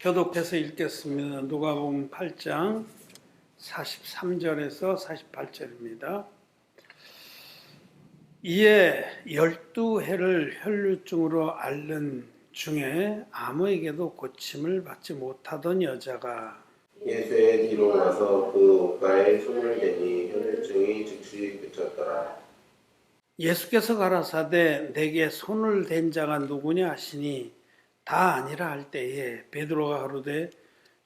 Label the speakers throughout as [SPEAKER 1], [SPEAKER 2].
[SPEAKER 1] 교독해서 읽겠습니다. 누가복음 8장 43절에서 48절입니다. 이에 12해를 혈루증으로 앓는 중에 아무에게도 고침을 받지 못하던 여자가
[SPEAKER 2] 예수의 뒤로 와서 그 옷가에 손을 대니 혈루증이 즉시 그쳤더라.
[SPEAKER 1] 예수께서 가라사대 내게 손을 댄 자가 누구냐 하시니 다 아니라 할 때에 베드로가 가로되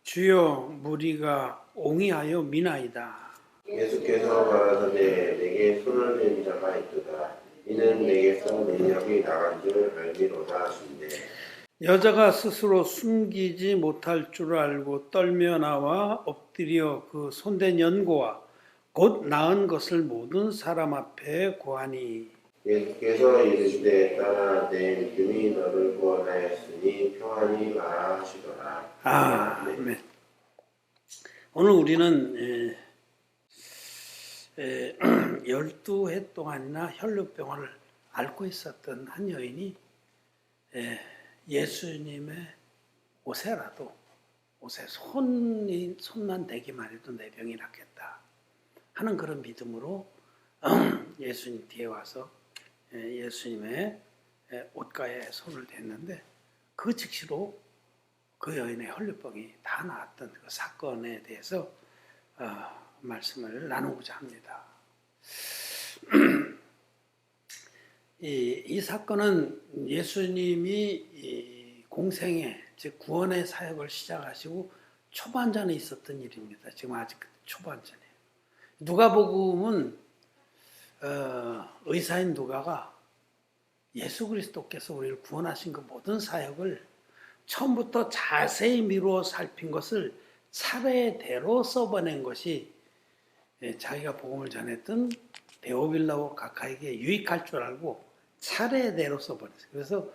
[SPEAKER 1] 주여 무리가 옹이하여 미나이다.
[SPEAKER 2] 예수께서 가라사대 내게 손을 댄 자가 있도다. 이는 내게서 능력이 나간 줄 알미로다 하신대.
[SPEAKER 1] 여자가 스스로 숨기지 못할 줄 알고 떨며 나와 엎드려 그 손댄 연고와 곧 나은 것을 모든 사람 앞에 고하니
[SPEAKER 2] 예수께서 이르시되 딸아 내 믿음이 너를 구원하였으니 평안히 가라 하시더라.
[SPEAKER 1] 아멘. 오늘 우리는 12해 동안이나 혈루병을 앓고 있었던 한 여인이 예수님의 옷에 손만 대기만 해도 내 병이 낫겠다 하는 그런 믿음으로 예수님 뒤에 와서 예수님의 옷가에 손을 댔는데 그 즉시로 그 여인의 혈루병이 다 나았던 그 사건에 대해서 말씀을 나누고자 합니다. 이 사건은 예수님이 공생의 즉 구원의 사역을 시작하시고 초반전에 있었던 일입니다. 지금 아직 초반전이에요. 누가복음은 의사인 누가가 예수 그리스도께서 우리를 구원하신 그 모든 사역을 처음부터 자세히 미루어 살핀 것을 차례대로 써보낸 것이 자기가 복음을 전했던 데오빌라오 각하에게 유익할 줄 알고 차례대로 써버렸어요. 그래서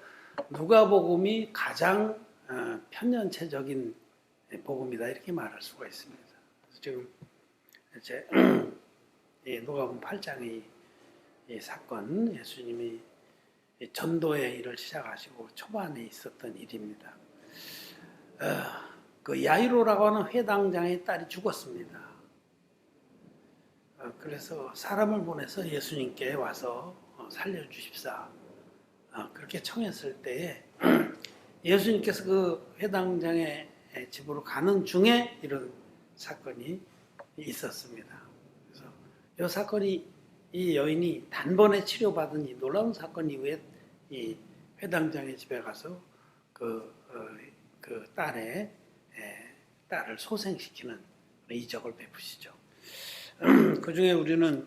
[SPEAKER 1] 누가복음이 가장 편연체적인 복음이다 이렇게 말할 수가 있습니다. 그래서 지금 이제 누가복음 8장의 이 사건, 예수님이 전도의 일을 시작하시고 초반에 있었던 일입니다. 그 야이로라고 하는 회당장의 딸이 죽었습니다. 그래서 사람을 보내서 예수님께 와서 살려주십사 그렇게 청했을 때에 예수님께서 그 회당장의 집으로 가는 중에 이런 사건이 있었습니다. 그래서 이 사건이 이 여인이 단번에 치료받은 이 놀라운 사건 이후에 이 회당장의 집에 가서 그 딸을 소생시키는 이적을 베푸시죠. 그 중에 우리는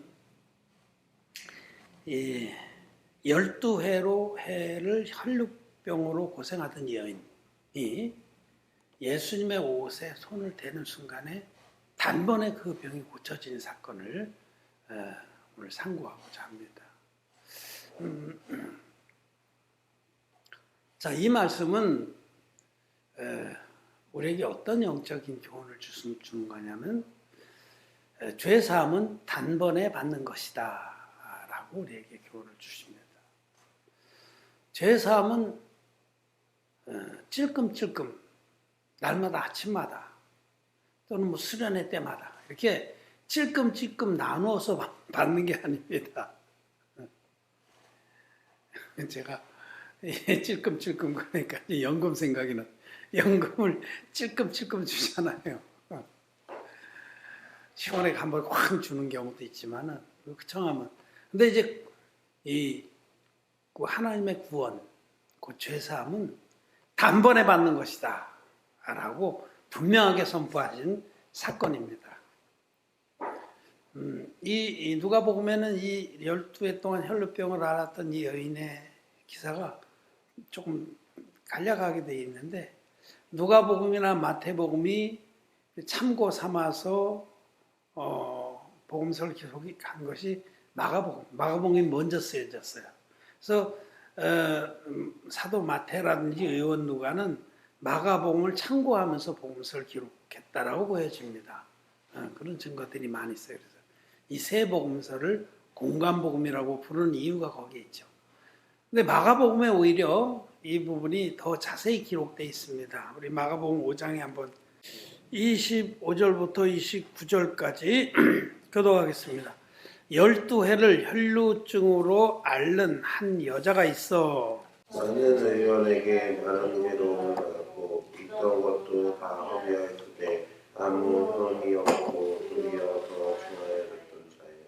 [SPEAKER 1] 이 12해를 혈루병으로 고생하던 이 여인이 예수님의 옷에 손을 대는 순간에 단번에 그 병이 고쳐진 사건을 오늘 상고하고자 합니다. 자, 이 말씀은 우리에게 어떤 영적인 교훈을 주는 거냐면 죄사함은 단번에 받는 것이다 라고 우리에게 교훈을 주십니다. 죄사함은 찔끔찔끔 날마다 아침마다 또는 뭐 수련회 때마다 이렇게 찔끔찔끔 나누어서 받는 게 아닙니다. 제가 찔끔찔끔 그러니까 연금 생각이 나. 연금을 찔끔찔끔 주잖아요. 시원하게 한 번 확 주는 경우도 있지만은 청하면. 근데 이제 그 하나님의 구원, 그 죄사함은 단번에 받는 것이다라고 분명하게 선포하신 사건입니다. 이 누가복음에는 이 12해 동안 혈루병을 앓았던 이 여인의 기사가 조금 간략하게 되어 있는데 누가복음이나 마태복음이 참고 삼아서 복음서를 기록한 것이 마가복음이 먼저 쓰여졌어요. 그래서 사도 마태라든지 의원 누가는 마가복음을 참고하면서 복음서를 기록했다라고 보여집니다. 그런 증거들이 많이 있어요. 그래서 이 세 복음서를 공관복음이라고 부르는 이유가 거기에 있죠. 근데 마가복음에 오히려 이 부분이 더 자세히 기록되어 있습니다. 우리 마가복음 5장에 한번 25절부터 29절까지 교독하겠습니다. 12해를 혈루증으로 앓는 한 여자가 있어
[SPEAKER 2] 많은 의원에게 많은 괴로움을 받았고 있던 것도 다 허비하였으되 아무 흠이 없고 도리어 더 중하여졌던 자예요.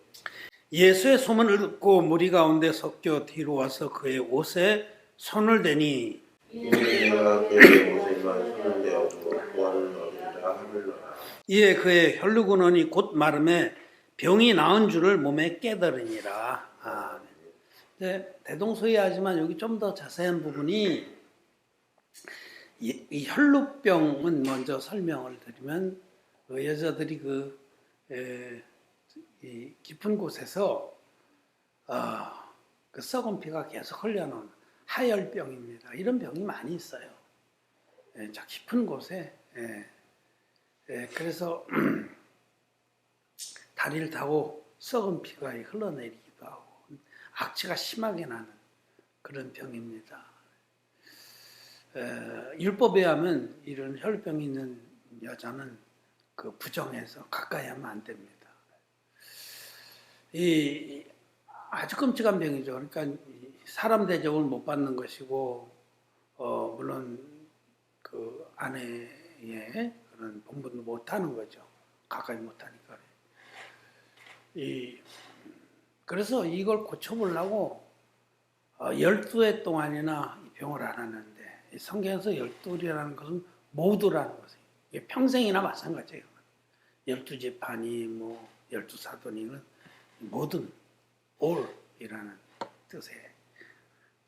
[SPEAKER 1] 예수의 소문을 듣고 무리 가운데 섞여 뒤로 와서 그의 옷에 손을 대니
[SPEAKER 2] 이는 내가 그의 옷에만 손을 대어도 구원을 얻으리라 하물러라.
[SPEAKER 1] 이에 그의 혈루근원이 곧 마름에 병이 나은 줄을 몸에 깨달으니라. 대동소이하지만 여기 좀 더 자세한 부분이 이 혈루병은 먼저 설명을 드리면 그 여자들이 이 깊은 곳에서 그 썩은 피가 계속 흘러나오는 하열병입니다. 이런 병이 많이 있어요. 저 깊은 곳에 그래서 다리를 타고 썩은 피가 흘러내리기도 하고 악취가 심하게 나는 그런 병입니다. 율법에 의하면 이런 혈병이 있는 여자는 그 부정해서 가까이 하면 안 됩니다. 이 아주 끔찍한 병이죠. 그러니까 사람 대접을 못 받는 것이고, 물론 그 아내의 그런 본분도 못 하는 거죠. 가까이 못 하니까. 그래서 이걸 고쳐보려고 12해 동안이나 이 병을 앓았는데, 성경에서 12이라는 것은 모두라는 것이에요. 이게 평생이나 마찬가지예요. 12지파니, 12사도니는 모든, all이라는 뜻에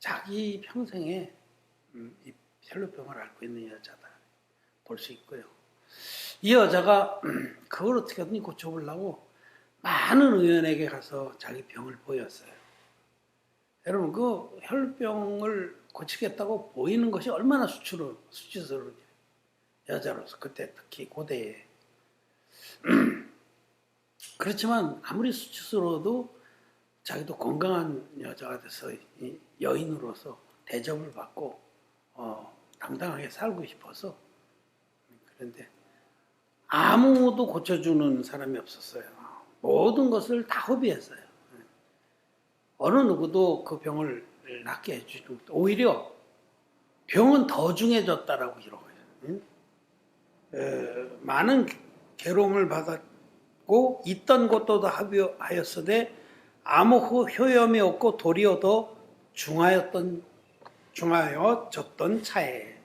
[SPEAKER 1] 자기 평생에 이 혈루병을 앓고 있는 여자다 볼 수 있고요. 이 여자가 그걸 어떻게든 고쳐보려고 많은 의원에게 가서 자기 병을 보였어요. 여러분 그 혈병을 고치겠다고 보이는 것이 얼마나 수치스러운지 여자로서 그때 특히 고대에 그렇지만 아무리 수치스러워도 자기도 건강한 여자가 돼서 여인으로서 대접을 받고 당당하게 살고 싶어서 그런데 아무도 고쳐주는 사람이 없었어요. 모든 것을 다 허비했어요. 어느 누구도 그 병을 낫게 해주지 못해 오히려 병은 더 중해졌다라고 기록해요. 많은 괴로움을 받았고 있던 것도 다 합의하였으되 아무 효염이 없고 도리어 더 중하여졌던 차에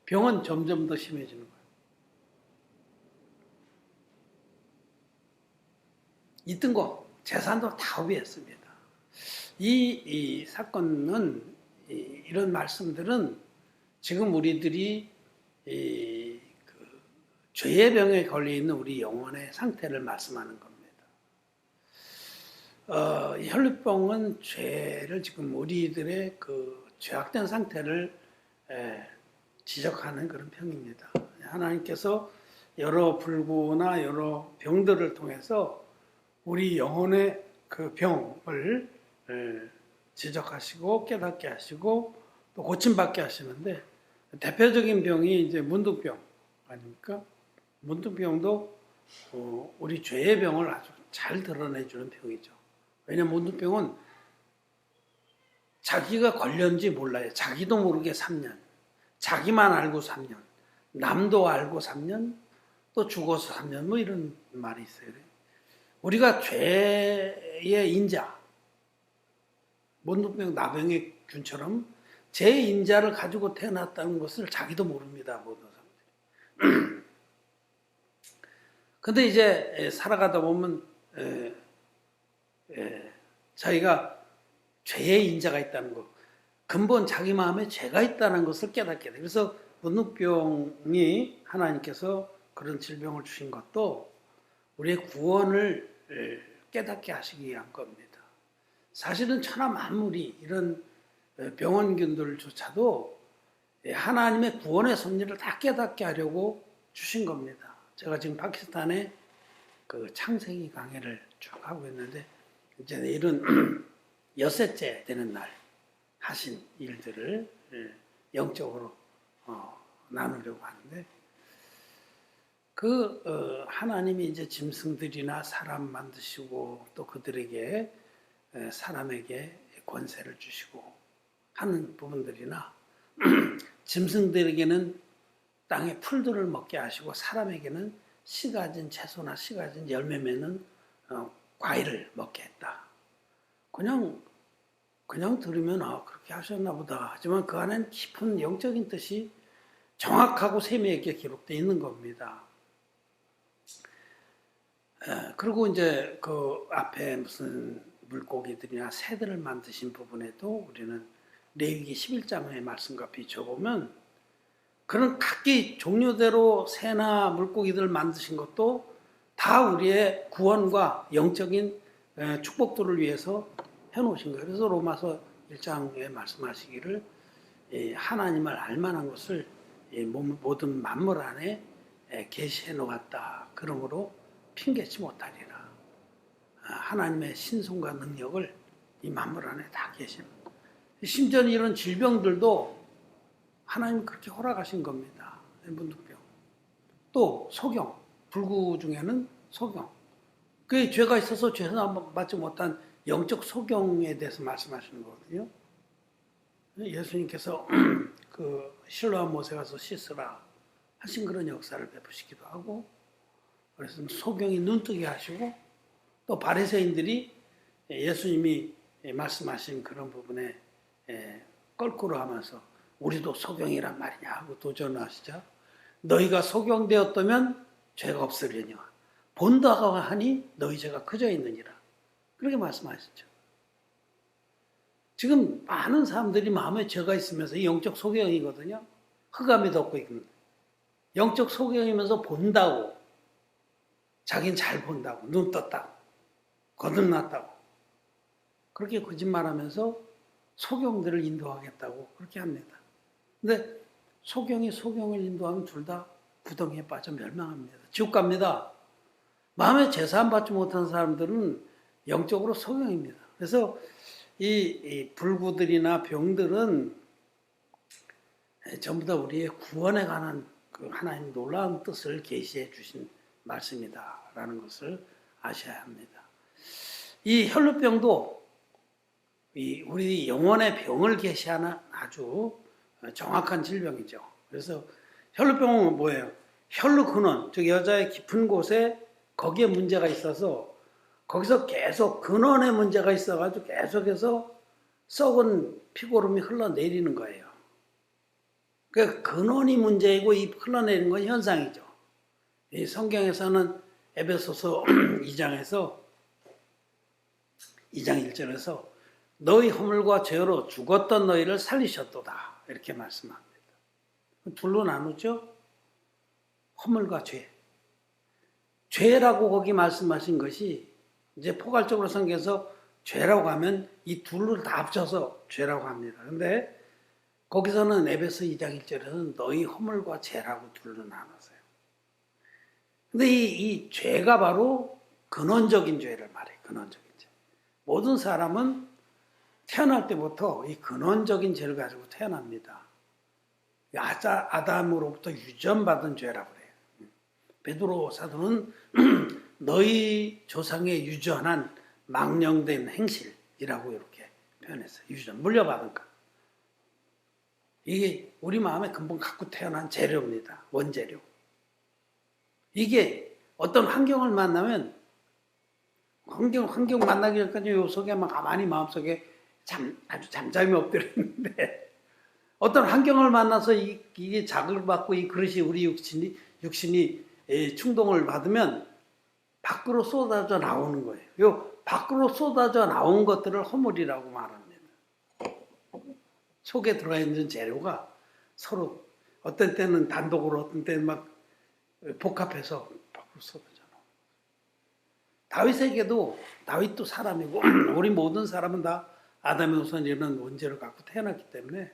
[SPEAKER 1] 병은 점점 더 심해지는 거예요. 있던 거 재산도 다 허비했습니다. 이 사건은 이런 말씀들은 지금 우리들이 그 죄의 병에 걸려 있는 우리 영혼의 상태를 말씀하는 겁니다. 이 혈루병은 죄를 지금 우리들의 그 죄악된 상태를 지적하는 그런 병입니다. 하나님께서 여러 불구나 여러 병들을 통해서 우리 영혼의 그 병을 지적하시고 깨닫게 하시고 또 고침받게 하시는데 대표적인 병이 이제 문둥병 아닙니까? 문둥병도 우리 죄의 병을 아주 잘 드러내주는 병이죠. 왜냐하면 문둥병은 자기가 걸렸는지 몰라요. 자기도 모르게 3년, 자기만 알고 3년, 남도 알고 3년, 또 죽어서 3년 이런 말이 있어요. 우리가 죄의 인자, 문둥병, 나병의 균처럼 제 인자를 가지고 태어났다는 것을 자기도 모릅니다. 모든 사람들이. 근데 이제 살아가다 보면 자기가 죄의 인자가 있다는 것, 근본 자기 마음에 죄가 있다는 것을 깨닫게 돼요. 그래서 문둥병이 하나님께서 그런 질병을 주신 것도 우리의 구원을 깨닫게 하시기 위한 겁니다. 사실은 천하 만물이 이런 병원균들조차도 하나님의 구원의 섭리를 다 깨닫게 하려고 주신 겁니다. 제가 지금 파키스탄에 그 창세기 강의를 쭉 하고 있는데 이제 내일은 엿새째 되는 날 하신 일들을 영적으로 나누려고 하는데 하나님이 이제 짐승들이나 사람 만드시고 또 그들에게 사람에게 권세를 주시고 하는 부분들이나 짐승들에게는 땅의 풀들을 먹게 하시고 사람에게는 씨 가진 채소나 씨 가진 열매 맺는 과일을 먹게 했다. 그냥 들으면 그렇게 하셨나 보다. 하지만 그 안에는 깊은 영적인 뜻이 정확하고 세밀하게 기록되어 있는 겁니다. 그리고 이제 그 앞에 무슨 물고기들이나 새들을 만드신 부분에도 우리는 레위기 11장의 말씀과 비춰보면 그런 각기 종류대로 새나 물고기들을 만드신 것도 다 우리의 구원과 영적인 축복들을 위해서 해놓으신 거예요. 그래서 로마서 1장에 말씀하시기를 하나님을 알만한 것을 모든 만물 안에 계시해 놓았다. 그러므로 핑계치 못하리라. 하나님의 신성과 능력을 이 만물 안에 다 계십니다. 심지어 이런 질병들도 하나님 그렇게 허락하신 겁니다. 문득병. 또 소경, 불구 중에는 소경. 그게 죄가 있어서 죄를 받지 못한 영적 소경에 대해서 말씀하시는 거거든요. 예수님께서 그 실로암 못에 가서 씻으라 하신 그런 역사를 베푸시기도 하고, 그래서 소경이 눈뜨게 하시고, 또 바리새인들이 예수님이 말씀하신 그런 부분에 껄끄러 하면서 우리도 소경이란 말이냐 하고 도전하시자 너희가 소경되었다면 죄가 없으려니와 본다고 하니 너희 죄가 커져 있느니라. 그렇게 말씀하셨죠. 지금 많은 사람들이 마음에 죄가 있으면서 영적 소경이거든요. 흑암이 덮고 있는 영적 소경이면서 본다고, 자기는 잘 본다고, 눈 떴다고, 거듭났다고 그렇게 거짓말하면서 소경들을 인도하겠다고 그렇게 합니다. 근데 소경이 소경을 인도하면 둘 다 구덩이에 빠져 멸망합니다. 지옥 갑니다. 마음에 제사함 받지 못한 사람들은 영적으로 소경입니다. 그래서 이 불구들이나 병들은 전부 다 우리의 구원에 관한 그 하나님 놀라운 뜻을 계시해 주신 말씀이다라는 것을 아셔야 합니다. 이 혈루병도 우리 영혼의 병을 계시하는 아주 정확한 질병이죠. 그래서 혈루병은 뭐예요? 혈루 근원, 즉 여자의 깊은 곳에 거기에 문제가 있어서 거기서 계속 근원에 문제가 있어가지고 계속해서 썩은 피고름이 흘러내리는 거예요. 그 근원이 문제이고 이 흘러내리는 건 현상이죠. 이 성경에서는 에베소서 2장 1절에서 너희 허물과 죄로 죽었던 너희를 살리셨도다 이렇게 말씀합니다. 둘로 나누죠. 허물과 죄. 죄라고 거기 말씀하신 것이 이제 포괄적으로 성경에서 죄라고 하면 이 둘을 다 합쳐서 죄라고 합니다. 근데 거기서는 에베소 2장 1절에서는 너희 허물과 죄라고 둘로 나눴어요. 근데 이 죄가 바로 근원적인 죄를 말해요. 근원적인 죄. 모든 사람은 태어날 때부터 이 근원적인 죄를 가지고 태어납니다. 아담으로부터 유전받은 죄라고 그래요. 베드로 사도는 너희 조상의 유전한 망령된 행실이라고 이렇게 표현했어요. 유전, 물려받은 것. 이게 우리 마음에 근본 갖고 태어난 재료입니다. 원재료. 이게 어떤 환경을 만나면 환경 만나기 전까지 요 속에만 가만히 마음속에 아주 잠잠히 엎드려 있는데 어떤 환경을 만나서 이게 자극을 받고 이 그릇이 우리 육신이 충동을 받으면 밖으로 쏟아져 나오는 거예요. 요 밖으로 쏟아져 나온 것들을 허물이라고 말합니다. 속에 들어가 있는 재료가 서로 어떤 때는 단독으로 어떤 때는 막 복합해서 밖으로 쏟아져 나오는 거예요. 다윗도 사람이고 우리 모든 사람은 다 아담의 후손이라는 원죄를 갖고 태어났기 때문에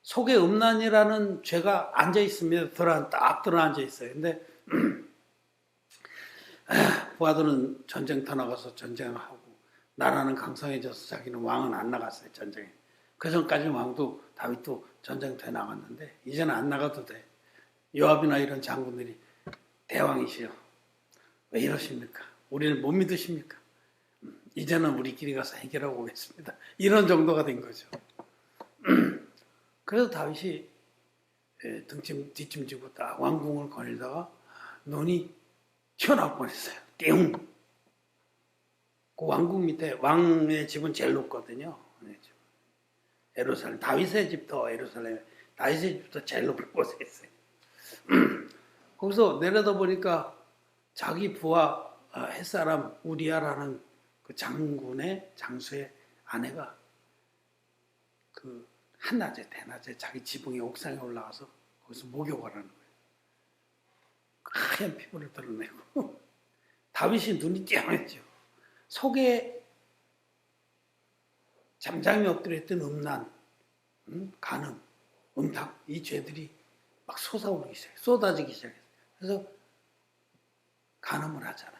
[SPEAKER 1] 속에 음란이라는 죄가 앉아 있습니다. 딱 들어앉아 있어요. 근데 부하들은 전쟁터 나가서 전쟁을 하고 나라는 강성해져서 자기는 왕은 안 나갔어요. 전쟁에. 그 전까지 왕도 다윗도 전쟁터에 나갔는데 이제는 안 나가도 돼. 요압이나 이런 장군들이 대왕이시여 왜 이러십니까? 우리를 못 믿으십니까? 이제는 우리끼리 가서 해결하고 오겠습니다. 이런 정도가 된 거죠. 그래서 다윗이 뒷짐지고 딱 왕궁을 거닐다가 눈이 튀어나올 뻔했어요. 띵! 그 왕궁 밑에 왕의 집은 제일 높거든요. 예루살렘, 다윗의 집도 예루살렘, 다윗의 집도 제일 높은 곳에 있어요. 거기서 내려다보니까 자기 부하 햇사람 우리아라는 그 장군의 장수의 아내가 그 한낮에 대낮에 자기 지붕의 옥상에 올라가서 거기서 목욕을 하는 거예요. 하얀 피부를 드러내고 다윗이 눈이 띵했죠. 속에 잠잠히 엎드려 있던 음란, 간음, 음탕 이 죄들이 막 솟아오르기 시작해요. 쏟아지기 시작해요. 그래서 간음을 하잖아요.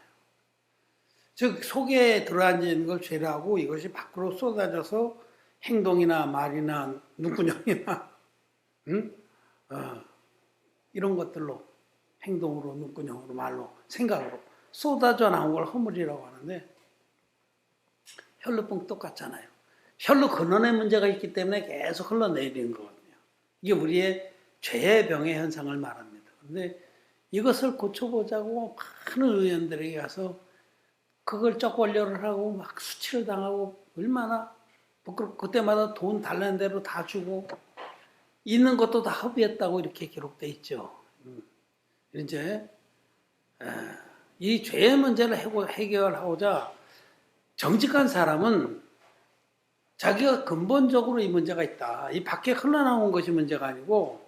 [SPEAKER 1] 즉 속에 들어앉아 있는 걸 죄라고 이것이 밖으로 쏟아져서 행동이나 말이나 눈구녕이나 이런 것들로 행동으로 눈구녕으로 말로 생각으로 쏟아져 나온 걸 허물이라고 하는데 혈루병 똑같잖아요. 혈루 근원의 문제가 있기 때문에 계속 흘러내리는 거거든요. 이게 우리의 죄의 병의 현상을 말합니다. 그런데 이것을 고쳐보자고 많은 의원들에게 가서 그걸 쩍 권려를 하고 막 수치를 당하고 얼마나 그때마다 돈 달라는 대로 다 주고 있는 것도 다 허비했다고 이렇게 기록돼 있죠. 이제 이 죄의 문제를 해결하고자 정직한 사람은 자기가 근본적으로 이 문제가 있다. 이 밖에 흘러나온 것이 문제가 아니고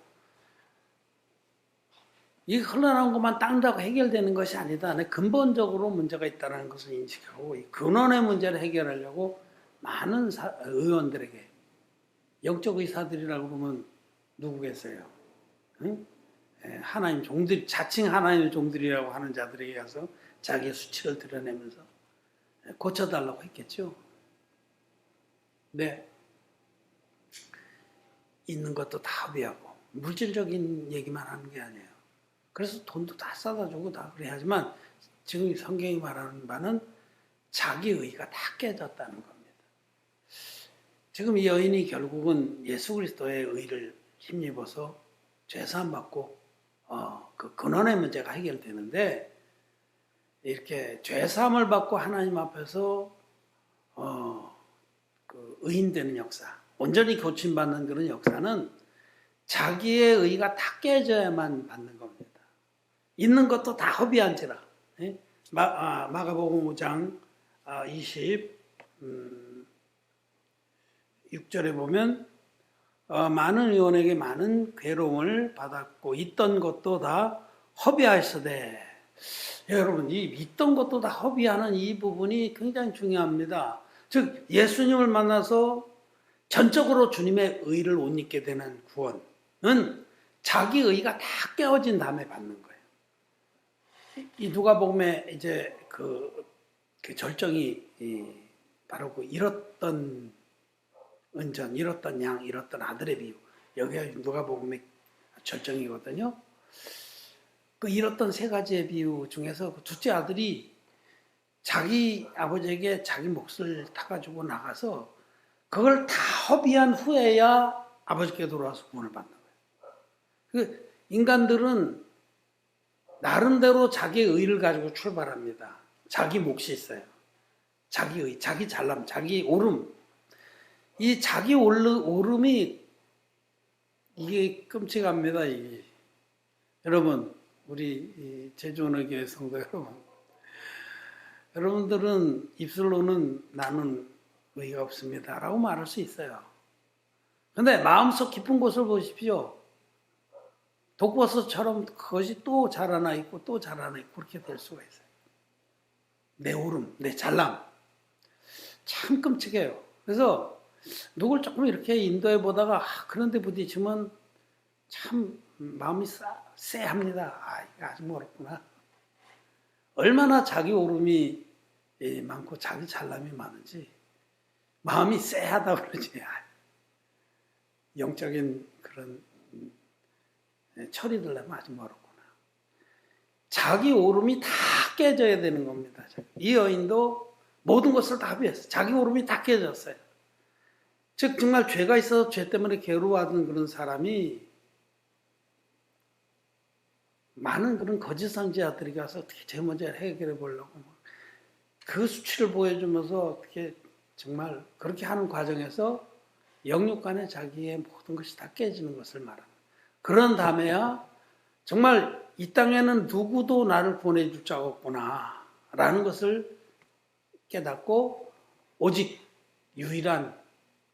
[SPEAKER 1] 이 흘러나온 것만 딴다고 해결되는 것이 아니다. 근본적으로 문제가 있다는 것을 인식하고 이 근원의 문제를 해결하려고 많은 의원들에게 영적 의사들이라고 그러면 누구겠어요? 응? 하나님 종들, 자칭 하나님의 종들이라고 하는 자들에게 가서 자기의 수치를 드러내면서 고쳐달라고 했겠죠. 네. 있는 것도 다 허비하고 물질적인 얘기만 하는 게 아니에요. 그래서 돈도 다 싸다 주고 다 그래 하지만 지금 성경이 말하는 바는 자기 의가 다 깨졌다는 겁니다. 지금 이 여인이 결국은 예수 그리스도의 의를 힘입어서 죄사함 받고 그 근원의 문제가 해결되는데 이렇게 죄사함을 받고 하나님 앞에서 그 의인되는 역사, 온전히 고침받는 그런 역사는 자기의 의가 다 깨져야만 받는 겁니다. 있는 것도 다 허비한지라. 마가복음 5장 26절에 보면 많은 의원에게 많은 괴로움을 받았고 있던 것도 다 허비하시되 여러분 이 있던 것도 다 허비하는 이 부분이 굉장히 중요합니다. 즉 예수님을 만나서 전적으로 주님의 의를 옷 입게 되는 구원은 자기 의가 다 깨어진 다음에 받는 거예요. 이 누가복음에 이제 그 절정이 바로 그 잃었던 은전, 잃었던 양, 잃었던 아들의 비유. 여기가 누가복음의 절정이거든요. 그 잃었던 세 가지의 비유 중에서 그 둘째 아들이 자기 아버지에게 자기 몫을 타가지고 나가서 그걸 다 허비한 후에야 아버지께 돌아와서 구원을 받는 거예요. 그 인간들은 나름대로 자기의 의를 가지고 출발합니다. 자기 몫이 있어요. 자기 의, 자기 잘남, 자기 오름. 이 자기 오름이 이게 끔찍합니다. 이게. 여러분, 우리 제주원어교회 성도 여러분들은 입술로는 나는 의가 없습니다 라고 말할 수 있어요. 그런데 마음속 깊은 곳을 보십시오. 독버섯처럼 그것이 또 자라나 있고 또 자라나 있고 그렇게 될 수가 있어요. 내 오름, 내 잘남. 참 끔찍해요. 그래서 누굴 조금 이렇게 인도해 보다가 그런데 부딪히면 참 마음이 쎄합니다. 이거 아직 멀었구나. 얼마나 자기 오름이 많고 자기 잘남이 많은지 마음이 쎄하다 그러지. 영적인 그런 처리들 하면 아직 멀었구나. 자기 오름이 다 깨져야 되는 겁니다. 이 여인도 모든 것을 다 비웠어요. 자기 오름이 다 깨졌어요. 즉 정말 죄가 있어서 죄 때문에 괴로워하던 그런 사람이 많은 그런 거짓 선지자들이 가서 어떻게 제 문제를 해결해 보려고 그 수치를 보여주면서 어떻게 정말 그렇게 하는 과정에서 영육간에 자기의 모든 것이 다 깨지는 것을 말합니다. 그런 다음에야 정말 이 땅에는 누구도 나를 보내줄 자가 없구나 라는 것을 깨닫고 오직 유일한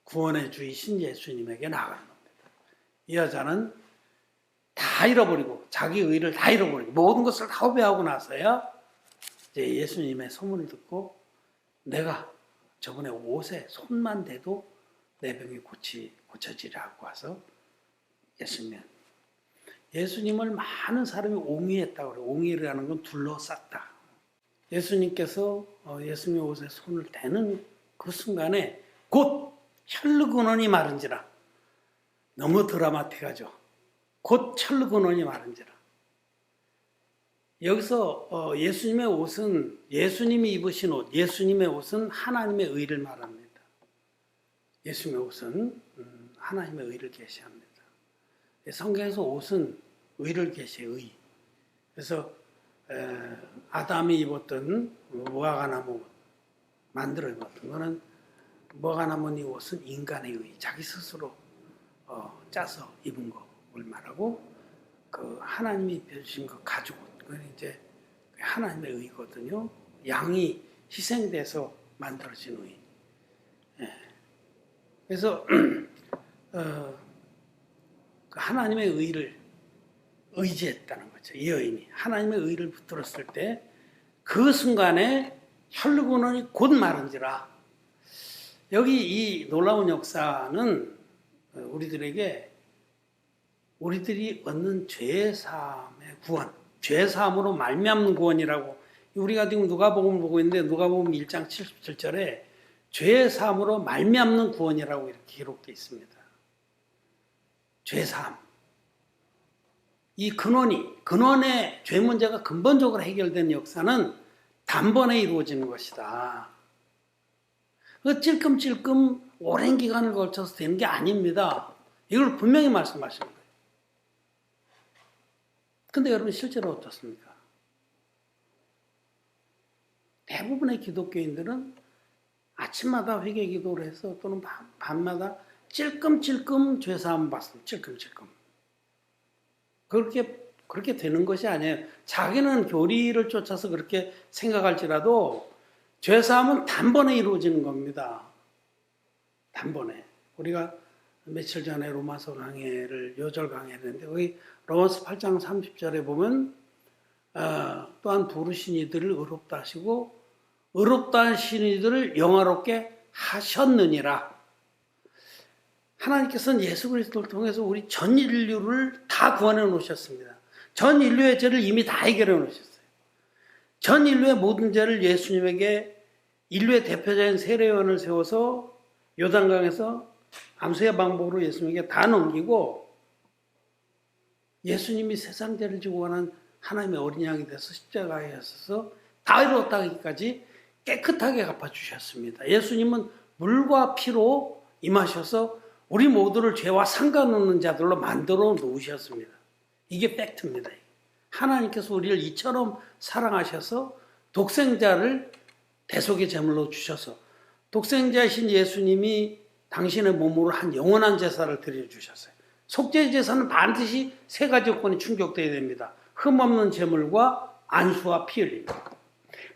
[SPEAKER 1] 구원의 주이신 예수님에게 나아가는 겁니다. 이 여자는 다 잃어버리고 자기 의를 다 잃어버리고 모든 것을 다 후회하고 나서야 이제 예수님의 소문을 듣고 내가 저번에 옷에 손만 대도 내 병이 고쳐지라고 와서 예수님을 많은 사람이 옹의했다고 그래요. 옹의라는 건 둘러쌌다. 예수님께서 예수님의 옷에 손을 대는 그 순간에 곧 혈루근원이 마른지라. 너무 드라마틱하죠. 곧 혈루근원이 마른지라. 여기서 예수님의 옷은 예수님이 입으신 옷, 예수님의 옷은 하나님의 의를 말합니다. 예수님의 옷은 하나님의 의를 계시합니다. 성경에서 옷은 의를 계시해 의. 그래서 아담이 입었던 무화과나무 만들어 입었던 거는 무화과나무 이 옷은 인간의 의, 자기 스스로 짜서 입은 것을 말하고 그 하나님이 입혀주신 그 가죽 옷, 그건 이제 하나님의 의거든요. 양이 희생돼서 만들어진 의. 그래서 그 하나님의 의를 의지했다는 거죠. 이 여인이 하나님의 의를 붙들었을 때 그 순간에 혈루근원이 곧 마른지라. 여기 이 놀라운 역사는 우리들이 얻는 죄사함의 구원, 죄사함으로 말미암는 구원이라고 우리가 지금 누가복음을 보고 있는데 누가복음 1장 77절에 죄사함으로 말미암는 구원이라고 이렇게 기록되어 있습니다. 죄사함. 이 근원의 죄 문제가 근본적으로 해결된 역사는 단번에 이루어지는 것이다. 그 찔끔찔끔 오랜 기간을 걸쳐서 되는 게 아닙니다. 이걸 분명히 말씀하시는 거예요. 근데 여러분 실제로 어떻습니까? 대부분의 기독교인들은 아침마다 회개 기도를 해서 또는 밤마다 찔끔찔끔 죄사함 받습니다. 찔끔찔끔. 그렇게 되는 것이 아니에요. 자기는 교리를 쫓아서 그렇게 생각할지라도 죄사함은 단번에 이루어지는 겁니다. 단번에. 우리가 며칠 전에 로마서 강해를 요절 강해를 했는데 거기 로마서 8장 30절에 보면 또한 부르신 이들을 의롭다 하시고 의롭다 하신 이들을 영화롭게 하셨느니라. 하나님께서는 예수 그리스도를 통해서 우리 전 인류를 다 구원해 놓으셨습니다. 전 인류의 죄를 이미 다 해결해 놓으셨어요. 전 인류의 모든 죄를 예수님에게 인류의 대표자인 세례요한을 세워서 요단강에서 암수의 방법으로 예수님에게 다 넘기고 예수님이 세상 죄를 지고 가는 하나님의 어린 양이 돼서 십자가에 있어서 다 이루었다 하기까지 깨끗하게 갚아주셨습니다. 예수님은 물과 피로 임하셔서 우리 모두를 죄와 상관없는 자들로 만들어 놓으셨습니다. 이게 팩트입니다. 하나님께서 우리를 이처럼 사랑하셔서 독생자를 대속의 제물로 주셔서 독생자이신 예수님이 당신의 몸으로 한 영원한 제사를 드려주셨어요. 속죄 제사는 반드시 세 가지 요건이 충족되어야 됩니다. 흠없는 제물과 안수와 피 흘림.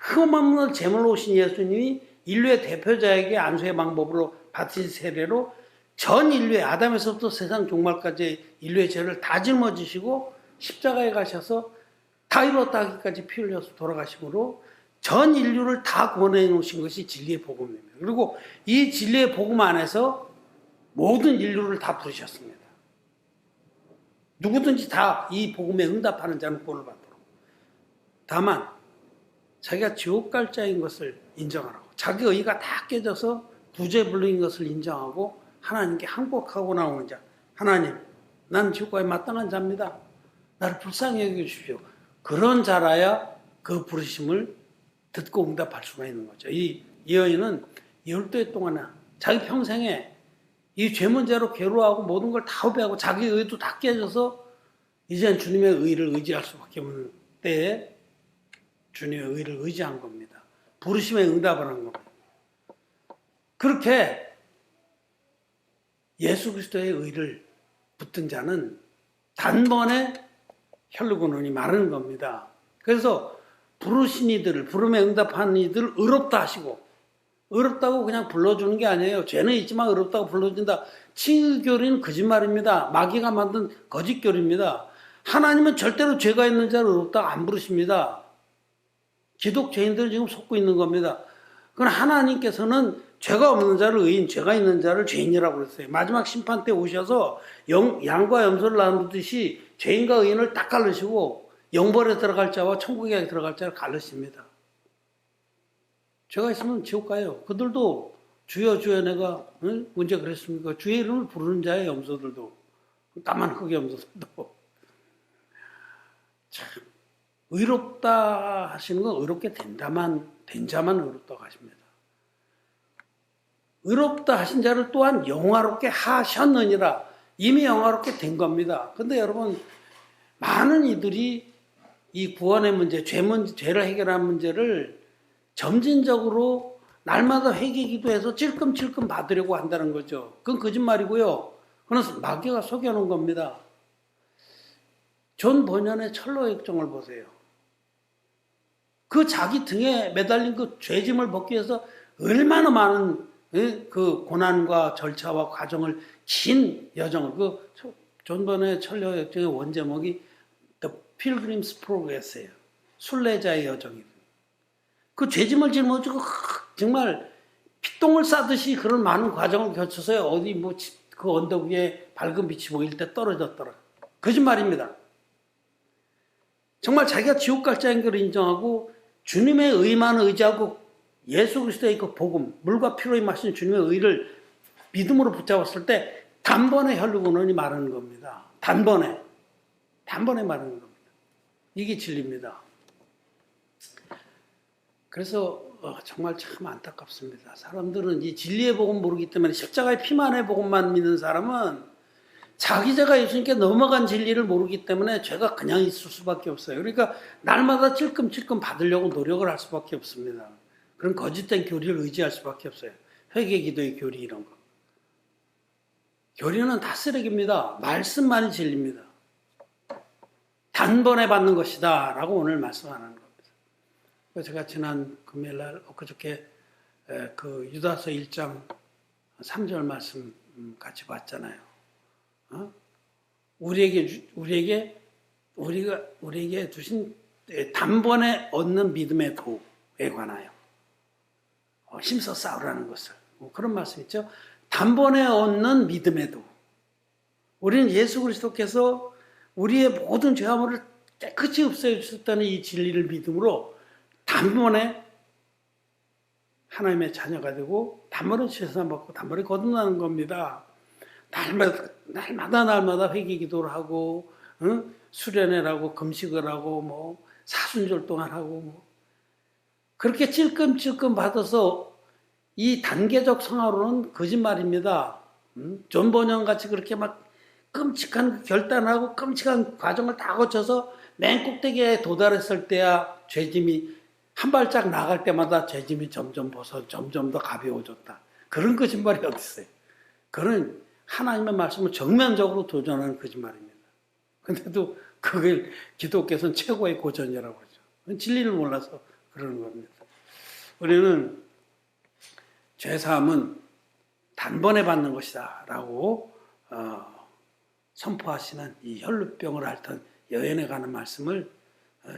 [SPEAKER 1] 흠없는 제물로 오신 예수님이 인류의 대표자에게 안수의 방법으로 받으신 세례로 전 인류의 아담에서부터 세상 종말까지 인류의 죄를 다 짊어지시고 십자가에 가셔서 다 이루었다 하기까지 피 흘려서 돌아가심으로 전 인류를 다 구원해 놓으신 것이 진리의 복음입니다. 그리고 이 진리의 복음 안에서 모든 인류를 다 부르셨습니다. 누구든지 다 이 복음에 응답하는 자는 구원을 받도록. 다만 자기가 지옥 갈 자인 것을 인정하라고. 자기 의가 다 깨져서 부재불능인 것을 인정하고 하나님께 항복하고 나오는 자. 하나님, 난 지옥과에 마땅한 자입니다. 나를 불쌍히 여겨주십시오. 그런 자라야 그 부르심을 듣고 응답할 수가 있는 거죠. 이 여인은 12해 동안에 자기 평생에 이 죄 문제로 괴로워하고 모든 걸 다 후회하고 자기 의도 다 깨져서 이제는 주님의 의를 의지할 수밖에 없는 때에 주님의 의를 의지한 겁니다. 부르심에 응답을 한 겁니다. 그렇게 예수 그리스도의 의를 붙든 자는 단번에 혈루근원이 마르는 겁니다. 그래서 부르신 이들을, 부름에 응답한 이들을 의롭다 하시고, 의롭다고 그냥 불러주는 게 아니에요. 죄는 있지만 의롭다고 불러준다. 칭의교리는 거짓말입니다. 마귀가 만든 거짓교리입니다. 하나님은 절대로 죄가 있는 자를 의롭다고 안 부르십니다. 기독죄인들을 지금 속고 있는 겁니다. 그러나 하나님께서는 죄가 없는 자를 의인, 죄가 있는 자를 죄인이라고 그랬어요. 마지막 심판 때 오셔서 양과 염소를 나누듯이 죄인과 의인을 딱 가르시고 영벌에 들어갈 자와 천국에 들어갈 자를 가르십니다. 죄가 있으면 지옥 가요. 그들도 주여 주여 내가 언제 그랬습니까? 주의 이름을 부르는 자의 염소들도, 까만 흑의 염소들도. 참 의롭다 하시는 건 의롭게 된 자만 의롭다고 하십니다. 의롭다 하신 자를 또한 영화롭게 하셨느니라. 이미 영화롭게 된 겁니다. 근데 여러분, 많은 이들이 이 구원의 문제, 죄를 해결하는 문제를 점진적으로 날마다 회개 기도해서 찔끔찔끔 받으려고 한다는 거죠. 그건 거짓말이고요. 그건 마귀가 속여놓은 겁니다. 존 버년의 철로 역정을 보세요. 그 자기 등에 매달린 그 죄짐을 벗기 위해서 얼마나 많은 그 고난과 절차와 과정을, 긴 여정을, 존 버년의 철로 역정의 원제목이 The Pilgrim's Progress예요. 순례자의 여정이에요. 그 죄짐을 짊어지고 정말 피똥을 싸듯이 그런 많은 과정을 거쳐서요. 어디 그 언덕 위에 밝은 빛이 보일 때 떨어졌더라. 거짓말입니다. 정말 자기가 지옥 갈 자인 걸 인정하고 주님의 의만 의지하고 예수 그리스도의 그 복음, 물과 피로 임하신 주님의 의를 믿음으로 붙잡았을 때 단번에 혈루근원이 마르는 겁니다. 단번에 마르는 겁니다. 이게 진리입니다. 그래서 정말 참 안타깝습니다. 사람들은 이 진리의 복음 모르기 때문에 십자가의 피만의 복음만 믿는 사람은 자기 죄가 예수님께 넘어간 진리를 모르기 때문에 죄가 그냥 있을 수밖에 없어요. 그러니까 날마다 찔끔찔끔 받으려고 노력을 할 수밖에 없습니다. 그런 거짓된 교리를 의지할 수밖에 없어요. 회개 기도의 교리 이런 거. 교리는 다 쓰레기입니다. 말씀만이 진리입니다. 단번에 받는 것이다 라고 오늘 말씀하는 겁니다. 제가 지난 금요일날 엊그저께 그 유다서 1장 3절 말씀 같이 봤잖아요. 우리에게 주신 단번에 얻는 믿음의 도에 관하여 힘써 싸우라는 것을, 그런 말씀 있죠. 단번에 얻는 믿음의 도. 우리는 예수 그리스도께서 우리의 모든 죄화물을 깨끗이 없애 주셨다는 이 진리를 믿음으로 단번에 하나님의 자녀가 되고 단번에 죄산 받고 단번에 거듭나는 겁니다. 날마다 회개 기도를 하고 수련회를 하고 금식을 하고 사순절동안 하고 그렇게 찔끔찔끔 받아서 이 단계적 성화로는 거짓말입니다. 존 버년 같이 그렇게 막 끔찍한 결단하고 끔찍한 과정을 다 거쳐서 맨 꼭대기에 도달했을 때야 죄짐이 한 발짝 나갈 때마다 죄짐이 점점 점점 더 가벼워졌다. 그런 거짓말이 어디 있어요? 그런 하나님의 말씀을 정면적으로 도전하는 거짓말입니다. 근데도 그걸 기독교에서는 최고의 고전이라고 하죠. 진리를 몰라서 그러는 겁니다. 우리는 죄사함은 단번에 받는 것이다 라고 선포하시는 이 혈루병을 앓던 여인에 관한 말씀을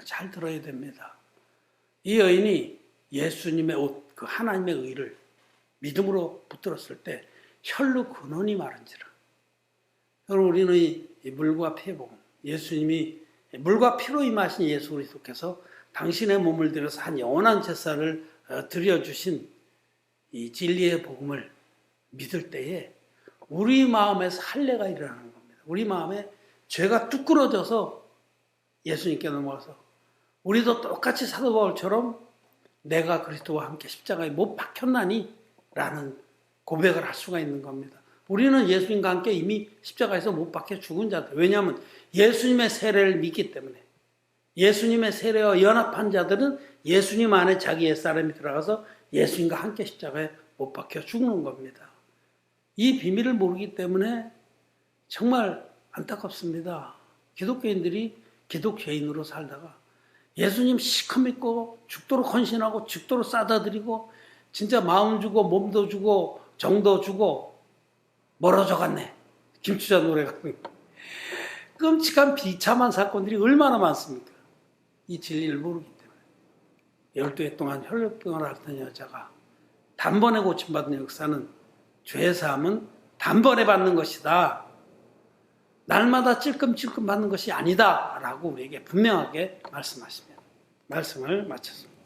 [SPEAKER 1] 잘 들어야 됩니다. 이 여인이 예수님의 그 하나님의 의를 믿음으로 붙들었을 때 혈루근원이 마른지라. 여러분, 우리는 이 물과 피의 복음, 예수님이 물과 피로 임하신 예수 그리스도께서 당신의 몸을 들여서 한 영원한 제사를 드려주신 이 진리의 복음을 믿을 때에 우리 마음에서 할례가 일어나는 겁니다. 우리 마음에 죄가 뚝 끊어져서 예수님께 넘어와서 우리도 똑같이 사도 바울처럼 내가 그리스도와 함께 십자가에 못 박혔나니 라는 고백을 할 수가 있는 겁니다. 우리는 예수님과 함께 이미 십자가에서 못 박혀 죽은 자들. 왜냐하면 예수님의 세례를 믿기 때문에. 예수님의 세례와 연합한 자들은 예수님 안에 자기 옛사람이 들어가서 예수님과 함께 십자가에 못 박혀 죽는 겁니다. 이 비밀을 모르기 때문에 정말 안타깝습니다. 기독교인들이 기독교인으로 살다가 예수님 시커 믿고 죽도록 헌신하고 죽도록 싸다드리고 진짜 마음 주고 몸도 주고 정도 주고 멀어져 갔네. 김추자 노래가 끔찍한 비참한 사건들이 얼마나 많습니까? 이 진리를 모르기 때문에 12해 동안 혈류병을 앓던 여자가 단번에 고침받은 역사는 죄사함은 단번에 받는 것이다. 날마다 찔끔찔끔 받는 것이 아니다 라고 우리에게 분명하게 말씀하십니다. 말씀을 마쳤습니다.